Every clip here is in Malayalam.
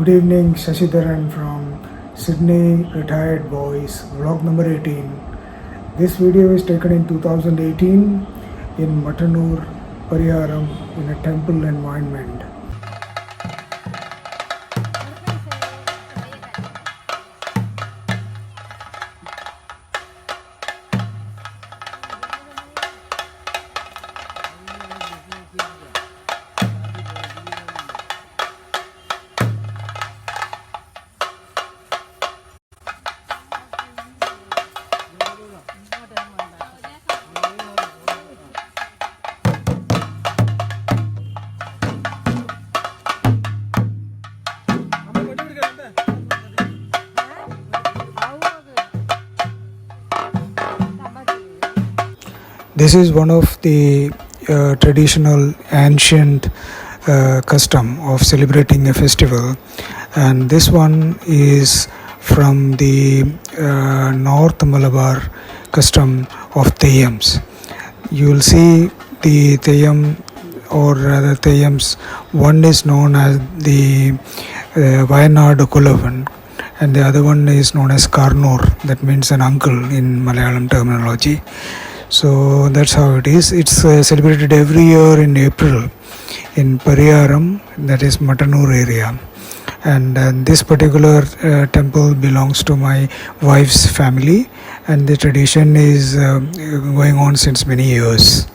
Good evening, Shashidharan from Sydney Retired Boys, vlog number 18. This video is taken in 2018 in Matanur, Pariyaram in a temple environment. This is one of the traditional ancient custom of celebrating a festival, and this one is from the North Malabar custom of Theyyams. You will see the Theyyam or rather Theyyams. One is known as the Wayanad Kulavan and the other one is known as Karnoor, that means an uncle in Malayalam terminology. So that's how it is. It's celebrated every year in April in Pariyaram, that is Matanur area. And this particular temple belongs to my wife's family, and the tradition is going on since many years.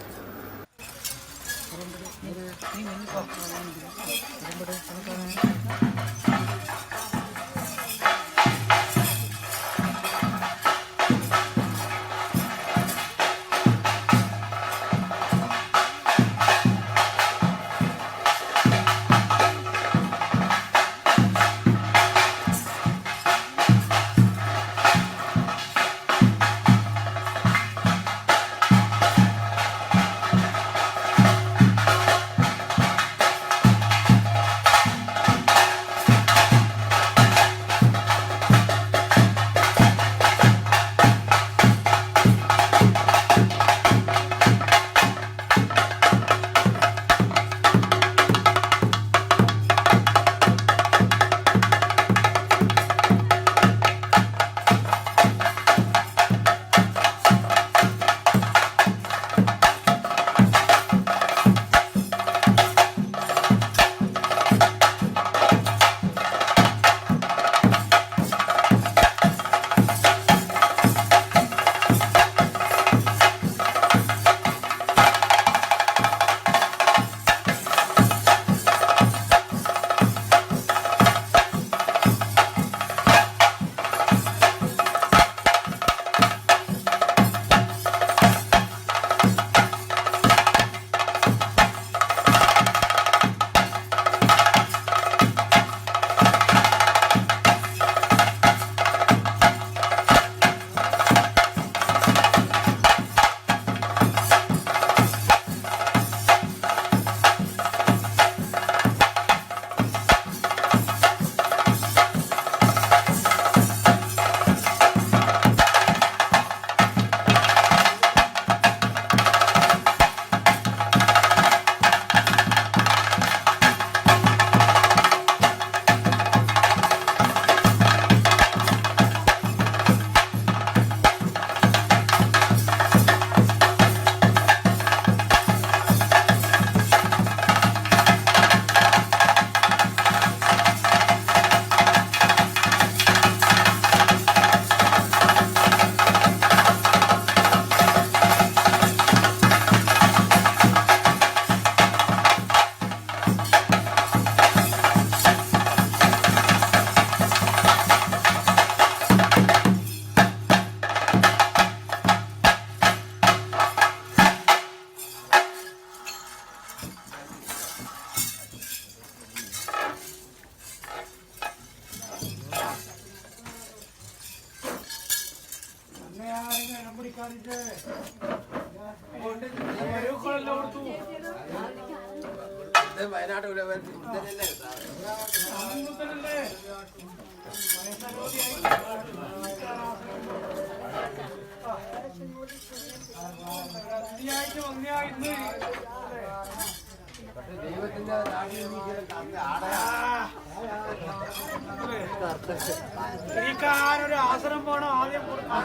ഒരു ആസനം വേണം. ആദ്യം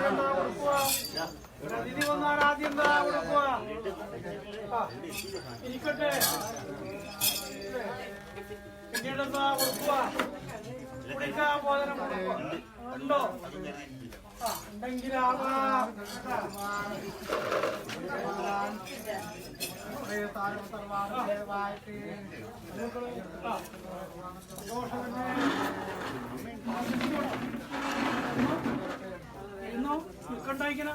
എന്താ കൊടുക്കുക? ഒരു അതിഥി വന്നാൽ ആദ്യം എന്താ കൊടുക്കുക? ഇരിക്കട്ടെ. പിന്നീട് എന്താ കൊടുക്കുക? കുടിക്കാൻ ഭോജനം കൊടുക്കുക. ഉണ്ടോ? ഉണ്ടെങ്കിലാവാം. ഇരുന്നോ? നിൽക്കണ്ടായിക്കണ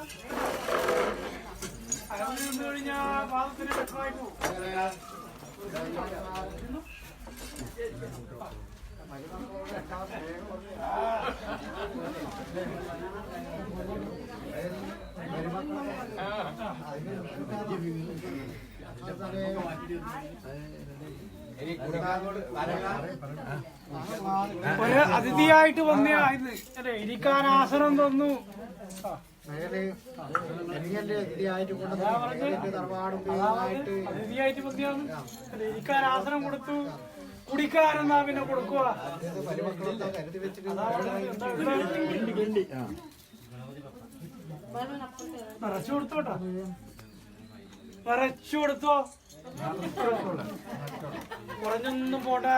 അകന്ന് നിന്ന് കഴിഞ്ഞാ പാദത്തിന് വ്യക്തമായി പോകും. ഒരു അതിഥിയായിട്ട് വന്ന ഇത് അല്ലെ ഇരിക്കാൻ ആസനം തന്നു. അതിഥിയായിട്ട് വന്നിയാണ് ഇരിക്കാൻ ആസനം കൊടുത്തു. കുടിക്കാരെന്നാ പിന്നെ കൊടുക്കുക. നിറച്ചു കൊടുത്തോട്ടാ, നിറച്ചു കൊടുത്തോ. കുറഞ്ഞൊന്നും പോട്ടെ.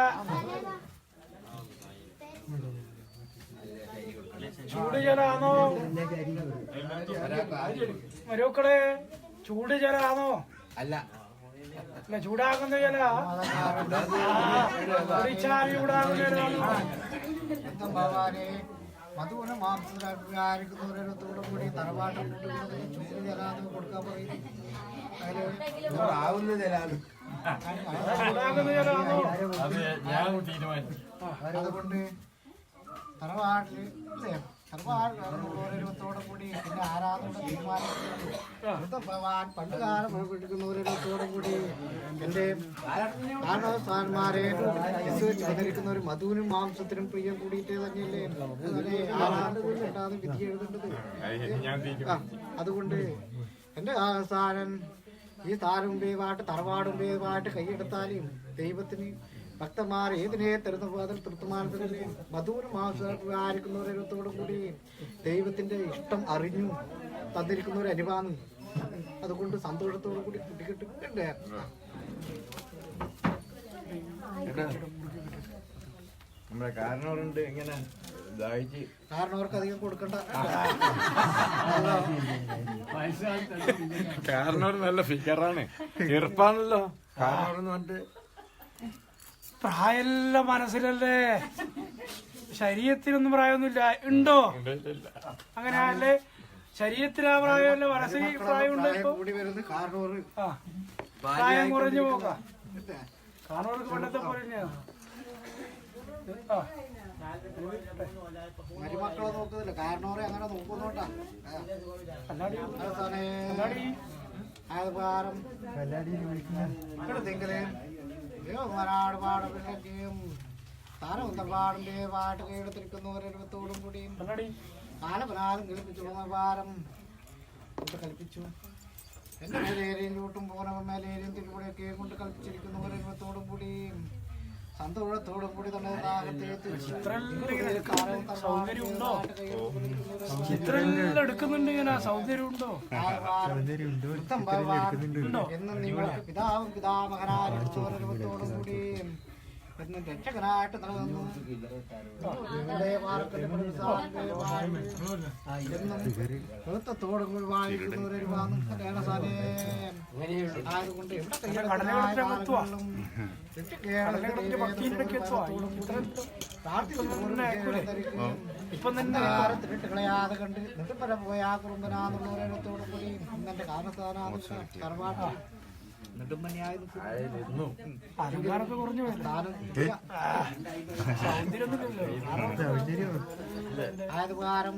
ചൂട് ജലാണോ മരുക്കളെ? ചൂട് ജലാണോ? അല്ല, ചൂടാക്കുന്ന ജല മധുവിന് മാംസത്തോടു കൂടി തറവാട്ടം ചൂട് ജലാന്ന് കൊടുക്കാൻ പറയുന്നത് അതുകൊണ്ട് തറവാട്ടില് ഓരോരുത്തോടെ കൂടി പിന്നെ ആരാധന തീരുമാനിക്കുന്നത് പണ്ട് കാലം എടുക്കുന്നവരോടത്തോടെ കൂടി എന്റെ കാരണവന്മാരെ വന്നിരിക്കുന്ന ഒരു മധുവിനും മാംസത്തിനും പ്രിയം കൂടിയിട്ട് തന്നെയല്ലേ ആരാധന വിധി എഴുതേണ്ടത്. അതുകൊണ്ട് എന്റെ സ്ഥാനം ഈ സ്ഥാനവും വേവാട്ട് തറവാടും വേവാട്ട് കൈയെടുത്താലും ദൈവത്തിന് ഭക്തന്മാർ ഏതിനെ തരുന്ന തൃപ്തമാനത്തിലെ മധുവിനും ആയിരിക്കുന്നവരോടത്തോടും കൂടി ദൈവത്തിന്റെ ഇഷ്ടം അറിഞ്ഞു തന്നിരിക്കുന്ന ഒരു അനുവാദം. അതുകൊണ്ട് സന്തോഷത്തോടു കൂടി കുട്ടിക്കെട്ടുണ്ട്. നമ്മുടെ കാരണവരുണ്ട് എങ്ങനെ കാരണവർക്ക് അധികം കൊടുക്കണ്ട. കാരണവർ നല്ല ഫിഗറാണ്, ചെറുപ്പാണല്ലോ കാരണവരെന്ന് പറഞ്ഞിട്ട്. പ്രായമുള്ള മനസ്സിലല്ലേ, ശരീരത്തിനൊന്നും പ്രായമൊന്നുമില്ല. ഉണ്ടോ? അങ്ങനെയല്ലേ, ശരീരത്തിന് ആ പ്രായമല്ല, മനസ്സിൽ പ്രായം ഉണ്ട്. പ്രായം കുറഞ്ഞു പോകാം. കാരണവർക്ക് പണ്ടത്തെ പോലെ തന്നെയാണ്. മരുമക്കളെ നോക്കുന്നില്ല, കാരണവരെ അങ്ങനെ നോക്കുന്നുണ്ടാ. പാടും താരപാടിന്റെ പാട്ട് കൈയെടുത്തിരിക്കുന്നവരോടും കൂടിയും കാലപരാധം കളിപ്പിച്ചു ഭാരം കളിപ്പിച്ചു. എന്റെ മേലേരിയും ചൂട്ടും പോനവൻ മേലേരിയും തിരുപുടിയൊക്കെ കൊണ്ട് കളിപ്പിച്ചിരിക്കുന്നവരോടും കൂടിയും സന്തോഷത്തോടും കൂടി തന്നെ എടുക്കുന്നുണ്ട്. ഇങ്ങനെ സൗന്ദര്യം ഉണ്ടോ? എന്നും നിങ്ങൾക്ക് പിതാവും പിതാമഹനാരോടും കൂടി എന്നും രക്ഷകനായിട്ട് നൽകുന്നു. നൃത്തത്തോടും കൂടി വായിക്കുന്നവരൊരു ആയതുകൊണ്ട് തിരുട്ടുകളയാതെ കണ്ട് നെടുപ്പര പോയ കുറുമ്പനാന്നുള്ളവരോടത്തോടും കൂടി ഇന്നെന്റെ കാരണസ്ഥാനാണ് തറവാട്ട് ആയതുകാരം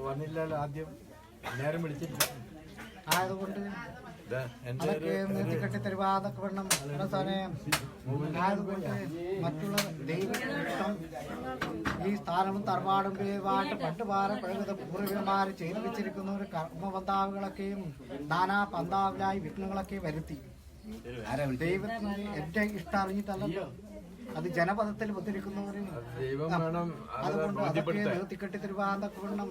വന്നില്ലല്ലോ ആദ്യം നേരം വിളിച്ചിട്ട്. ആയതുകൊണ്ട് അതൊക്കെ നിർത്തിക്കെട്ടി തരുവാതൊക്കെ വേണം. ആയതുകൊണ്ട് മറ്റുള്ള ദൈവം ഈ സ്ഥാനവും തറവാടും പേവാട്ട് പണ്ട് പാറ പഴകത പൂർവികന്മാർ ചെയ്തു വെച്ചിരിക്കുന്ന ഒരു കർമ്മബന്ധാവുകളൊക്കെയും നാനാ പന്താവിലായി വിഘ്നങ്ങളൊക്കെ വരുത്തി. ദൈവത്തിന് എന്റെ ഇഷ്ടം അറിഞ്ഞിട്ടല്ലല്ലോ അത് ജനപദത്തിൽ വന്നിരിക്കുന്നവര് ദൈവം വേണം അതുകൊണ്ട് അതൊക്കെ നിർത്തിക്കെട്ടി തിരുവാന്തൊക്കെ വേണം.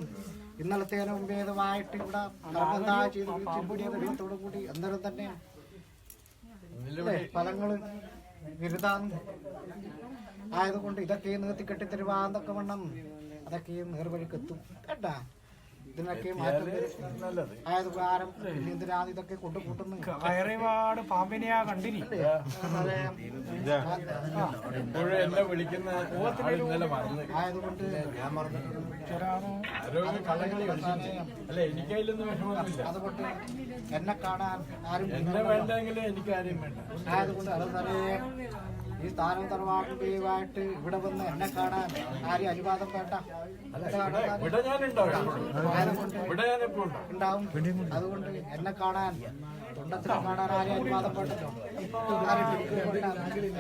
ഇന്നലത്തേന് മുമ്പേതുമായിട്ട് ഇവിടെ നിർബന്ധ ചെയ്ത് വിളിച്ചിരിക്കുന്ന ദൈവത്തോടു കൂടി അന്നേരം തന്നെ ഫലങ്ങള് വിരുതാന്ന് ആയതുകൊണ്ട് ഇതൊക്കെ നിർത്തിക്കെട്ടി തിരുവാന്തൊക്കെ വേണം. അതൊക്കെ നേർവഴിക്കെത്തും കേട്ടാ. ഇതിനൊക്കെ മാറ്റം ആയത് പ്രകാരം എന്തിനാണ് ഇതൊക്കെ കൊണ്ടുകൂട്ടുന്നു. കയറിപാട് പാമ്പിനെയാ കണ്ടിനി ആയതുകൊണ്ട് അതുകൊണ്ട് എന്നെ കാണാൻ ആരും ആയതുകൊണ്ട് അത് ഈ സ്ഥാനം തറവാട്ടുമായിട്ട് ഇവിടെ വന്ന് എന്നെ കാണാൻ ആരും അനുവാദം വേണ്ട. ഉണ്ടാവും. അതുകൊണ്ട് എന്നെ കാണാൻ തൊണ്ടത്തിനെ കാണാൻ ആരും അനുവാദം വേണ്ടല്ലോ.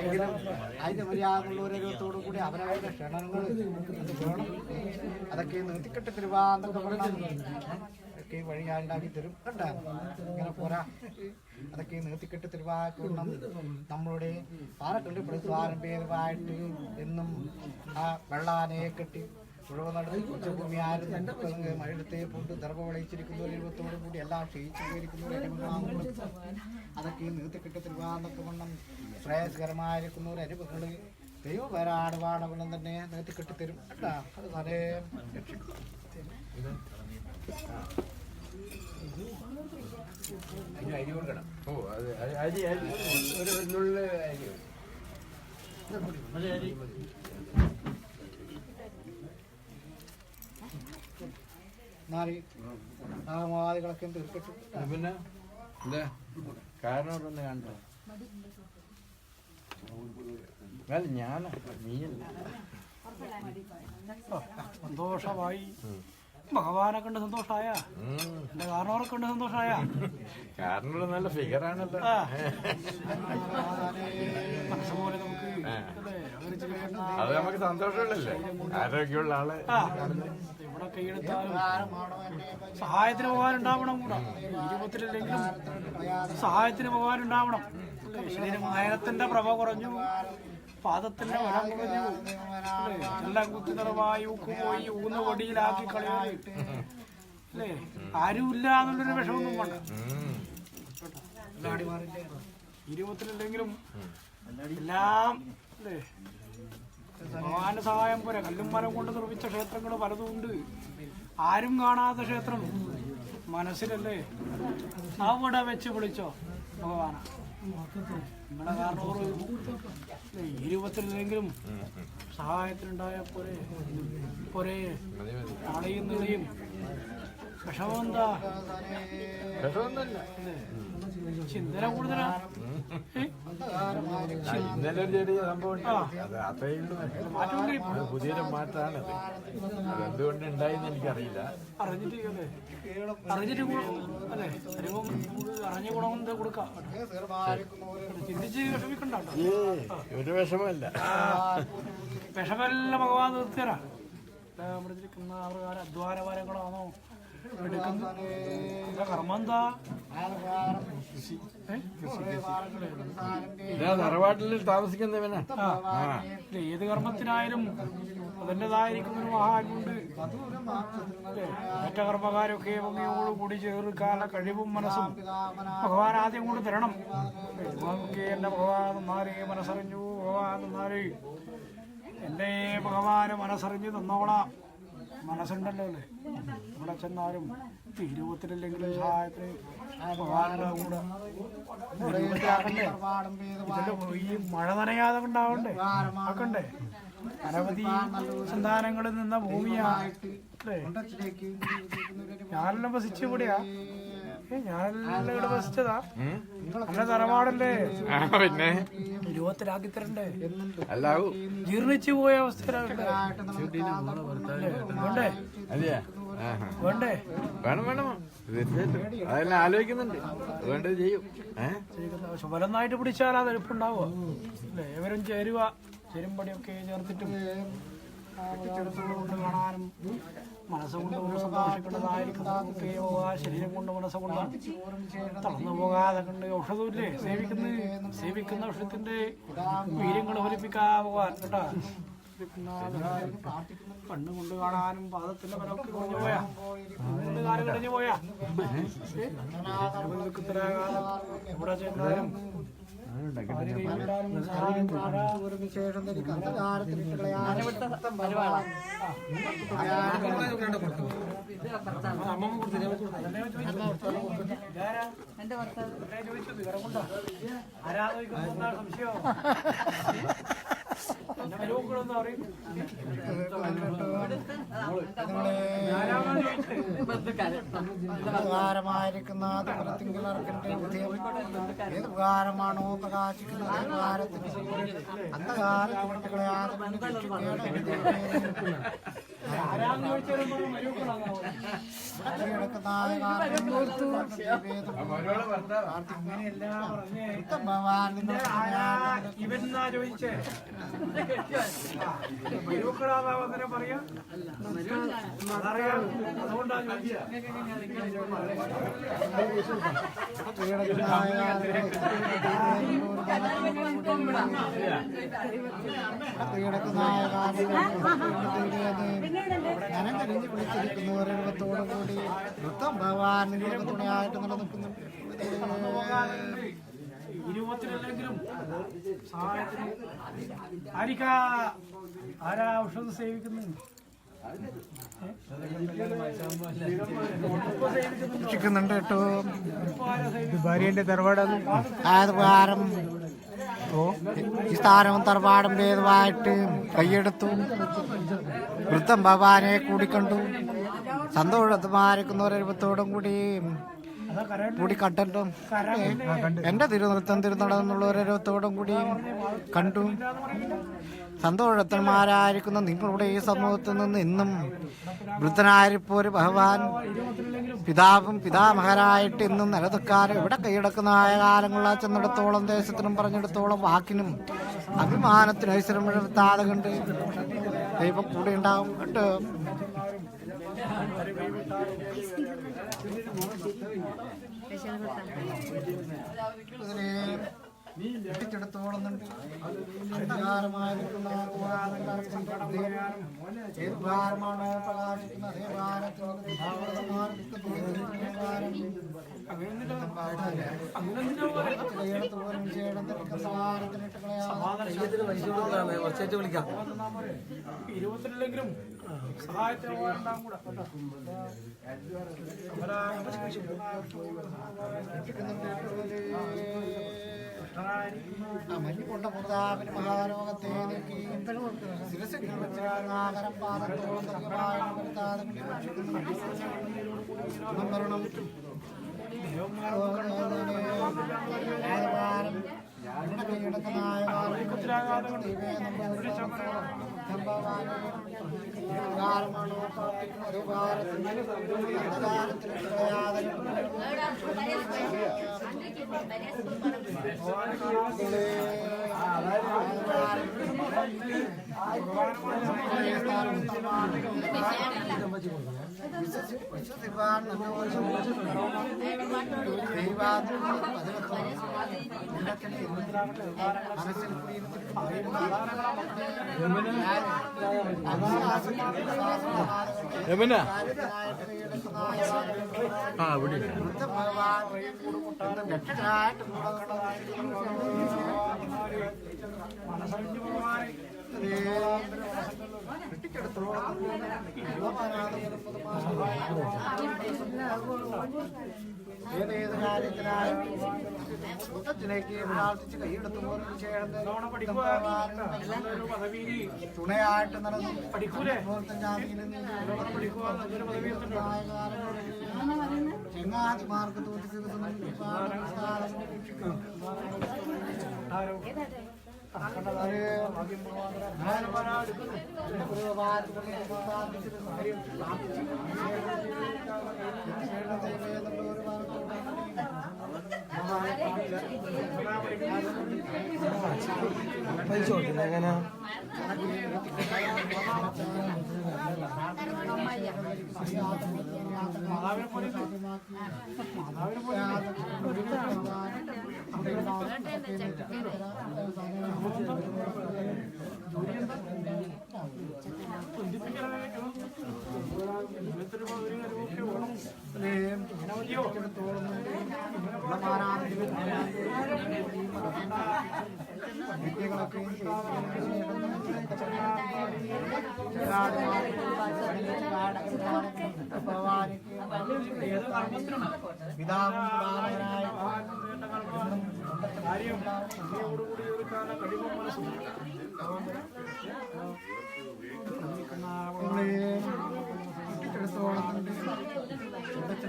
എങ്കിലും അതിന് മര്യാദയുള്ളവരോത്തോടു കൂടി അവരവരുടെ ക്ഷണങ്ങൾ വേണം. അതൊക്കെ നിർത്തിക്കെട്ട് തിരുവാന്തൊക്കെ ഒക്കെ വഴി ഞാൻ ഉണ്ടാക്കി തരും കണ്ട. ഇങ്ങനെ പോരാ. അതൊക്കെ നിർത്തിക്കെട്ട് തിരുവാക്കണം. നമ്മളുടെ പാലക്കണ്ടി പ്രസാരംഭേദമായിട്ട് എന്നും ആ വെള്ളാനെ കെട്ടി ഭൂമി ആരും മഴത്തെ കൊണ്ട് ദർഭ വിളയിച്ചിരിക്കുന്ന രൂപത്തോടു കൂടി എല്ലാം ക്ഷയിച്ചു പോയിരിക്കുന്നവർ അതൊക്കെ നിർത്തിക്കെട്ട് തിരുവാന്നൊക്കെ വണ്ണം ശ്രേയസ്കരമായിരിക്കുന്നവർ അനുഭവങ്ങള് ദൈവം വരാട് വാടവണ്ണം തന്നെ നിർത്തിക്കെട്ടി തരും കേട്ടാ. അത് വളരെ അരി കൊടുക്കണം. ഓ അത് അരി അരി ഒരു നുള്ള് അരി മാതികളൊക്കെ തീർക്കട്ടു. പിന്നെ എന്താ കാരണം ഒന്ന് കണ്ടോ? ഞാനാ നീയല്ല. സന്തോഷമായി. ഭഗവാനെ കണ്ട് സന്തോഷമായ എന്റെ കാരണവരെ കണ്ട് സന്തോഷമായ. കാരണം നല്ല ഫിഗറാണല്ലോ. മനസ്സുപോലെ നമുക്ക് അത് നമുക്ക് സന്തോഷമുള്ളല്ലേ. ആരോഗ്യമുള്ള ആള് ഇവിടെ കൈയെടുത്താലും സഹായത്തിന് പോകാനുണ്ടാവണം. കൂടെ ഇരുപത്തിലെങ്കിലും സഹായത്തിന് പോകാനുണ്ടാവണം. ശരീരം നയനത്തിന്റെ പ്രഭ കുറഞ്ഞു, പാദത്തിന്റെ വരം കുറഞ്ഞു, എല്ലാം കുത്തി നിറവായി പോയി ഊന്ന് വടിയിലാക്കി കളയാൻ അല്ലേ. ആരുമില്ല എന്നുള്ളൊരു വിഷമൊന്നും വേണ്ട. ഇരുപത്തിലെങ്കിലും എല്ലാം അല്ലേ ഭഗവാന്റെ സഹായം പോരെ. കല്ലും മരം കൊണ്ട് നിർമ്മിച്ച ക്ഷേത്രങ്ങൾ പലതും ഉണ്ട്. ആരും കാണാത്ത ക്ഷേത്രം മനസ്സിലല്ലേ അവിടെ വെച്ച് വിളിച്ചോ ഭഗവാന. നിങ്ങളെ കാരണവർ ഇരുപത്തിലെങ്കിലും സഹായത്തിനുണ്ടായ പോരെ പോരെ. നാളെയും നിളയും വിഷമെന്താ ചിന്തന കൂടുതലാ. ഇന്നലെ ഒരു ചെറിയ സംഭവം അത്രേ ഉള്ളൂ. പുതിയൊരു മാറ്റാണ്. അതെന്തുകൊണ്ട് ഉണ്ടായിന്ന് എനിക്കറിയില്ല. അറിഞ്ഞിട്ട് അല്ലേ അറിഞ്ഞ ഗുണം എന്താ കൊടുക്കാം. ചിന്തിച്ച് വിഷമിക്കണ്ട. ഒരു വിഷമല്ല. വിഷമെല്ലാം ഭഗവാൻ നിർത്തിയരാ. മൃതിരിക്കുന്ന പ്രകാരം അധ്വാനഭാരങ്ങളാണോ എടുക്കുന്നത്? കർമ്മം എന്താ? തറവാട്ടിൽ താമസിക്കുന്നവനാ. ഏത് കർമ്മത്തിനായാലും അതിൻ്റെതായിരിക്കുന്ന ഒരു മഹാനുണ്ട്. മറ്റ കർമ്മകാരൊക്കെ ഭംഗിയോടുകൂടി ചേർക്കാല കഴിവും മനസ്സും ഭഗവാൻ ആദ്യം കൊണ്ട് തരണം. എന്റെ ഭഗവാൻ നന്നാരേ മനസ്സറിഞ്ഞു. ഭഗവാൻ നന്നാരേ എന്റെ ഭഗവാന് മനസ്സറിഞ്ഞ് തന്നോളാം. മനസ്സുണ്ടല്ലോ അല്ലേ. ഇവിടെ ചെന്നാലും ഇരുപത്തിലെങ്കിലും സഹായത്തിന് ഭഗവാനുടെ കൂടെ ഈ മഴ നനയാതെ ഉണ്ടാവണ്ടേ ആക്കണ്ടേ. അനവധി സന്താനങ്ങളിൽ നിന്ന ഭൂമിയാണ് അല്ലേ. ഞാനെല്ലാം വസിച്ച ഇവിടെയാ. ഞാനെല്ലാം ഇവിടെ വസിച്ചതാ. നല്ല തറവാടല്ലേ. പിന്നെ ഇരുപത്തിലാക്കി തരണ്ടേ. അല്ലാവൂ ജീർണിച്ചു പോയ അവസ്ഥയിലാണ്. വേണ്ടേ വേണ്ടേ വേണം വേണം. അതെല്ലാം ആലോചിക്കുന്നുണ്ട്. വേണ്ടത് ചെയ്യും. ശുഭലന്നായിട്ട് പിടിച്ചാൽ അത് എളുപ്പമുണ്ടാവുക അല്ലേ. എവരും ചേരുവ ചെരുമ്പടിയൊക്കെ ചേർത്തിട്ടും കൊണ്ട് കാണാനും മനസ്സുകൊണ്ട് ഒരു സന്തോഷിക്കുന്നതായിരിക്കും. ശരീരം കൊണ്ട് മനസ്സുകൊണ്ട് തളർന്നു പോകാതെ കണ്ട് ഔഷധമില്ലേ സേവിക്കുന്ന ഔഷധത്തിന്റെ വീര്യങ്ങൾ ഫലിപ്പിക്കാവുക കേട്ടാ. കണ്ണുകൊണ്ട് കാണാനും പാദത്തിന്റെ മരമൊക്കെ കുറഞ്ഞു പോയാ കാല് കടഞ്ഞു പോയാ എവിടെ ചെന്നാലും ഉപകാരമായിരിക്കുന്ന ഏത് ഉപകാരമാണോ പ്രകാശിക്കുന്നത് അന്ധകാരത്തിനെ പറയാ കരിഞ്ഞ് വിളിച്ചിരിക്കുന്നവരോടത്തോടും കൂടി വൃത്തം ഭഗവാനിന്റെ തുണയായിട്ട് നിലനിൽക്കുന്നു. ഇരുപത്തിലെങ്കിലും സഹായത്തിന് ആരാ ഔഷധം സേവിക്കുന്നു? രക്ഷിക്കുന്നുണ്ട് കേട്ടോ. ഭാര്യന്റെ തറവാടാണ് ആദ്യം ഈ സ്ഥാനവും തറവാടും ഭേദമായിട്ട് കൈയെടുത്തു. വൃത്തം ഭഗവാനെ കൂടിക്കണ്ടു. സന്തോഷമായിരിക്കുന്നവരൂപത്തോടും കൂടി കണ്ടല്ലോ. എന്റെ തിരുനൃത്തം തിരുനടന്നുള്ളവരൂപത്തോടും കൂടി കണ്ടു. സന്തോഷത്തന്മാരായിരിക്കുന്ന നിങ്ങളുടെ ഈ സമൂഹത്തിൽ നിന്ന് ഇന്നും വൃദ്ധനായിരിപ്പോര് ഭഗവാൻ പിതാവും പിതാമഹരായിട്ട് ഇന്നും നിലനിൽക്കാനും ഇവിടെ കൈയടക്കുന്ന കാലങ്ങളാ ചെന്നിടത്തോളം ദേശത്തിനും പറഞ്ഞിടത്തോളം വാക്കിനും അഭിമാനത്തിനും ഐശ്വര്യം വരുത്താതെ കണ്ട് ദൈവം കൂടെ ഉണ്ടാവും കേട്ടോ. െടുത്തോളം അധികാരമായിരിക്കുന്ന ഏത് ഭാരമാണോ പ്രകാശിക്കുന്ന അതേ ഭാരത്തോളം ഇരുപത്തിലെങ്കിലും സഹായത്തിന് മഞ്ഞുകൊണ്ട പ്രതാപന് മഹാരോഗത്തെ നീക്കി മരണം ഏതേത് കാര്യത്തിനായിലേക്ക് പ്രാർത്ഥിച്ച് കൈയെടുത്തു തുണയായിട്ട് നടന്നു ചെങ്ങാതിമാർക്ക് തോറ്റി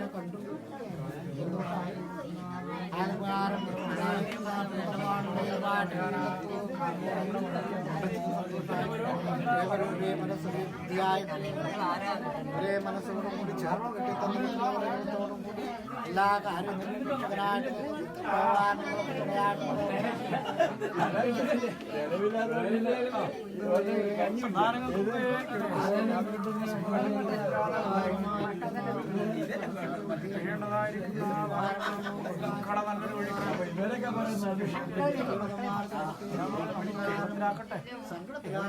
കണ്ടു ഒരേ മനസ്സോടും കൂടി ചേർന്ന് കെട്ടിത്തന്നിരിക്കുന്നവരോടും കൂടി എല്ലാ കാര്യങ്ങളും രക്ഷകനായിട്ട്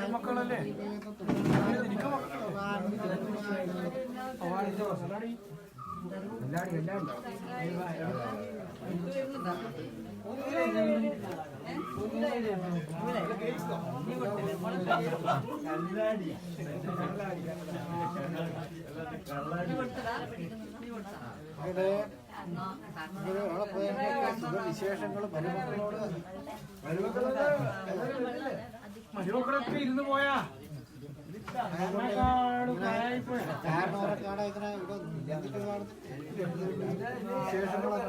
മക്കളല്ലേ എനിക്ക് വിശേഷങ്ങൾ മരുമക്കളൊക്കെ ഇരുന്ന് പോയാ വിശേഷങ്ങളൊക്കെ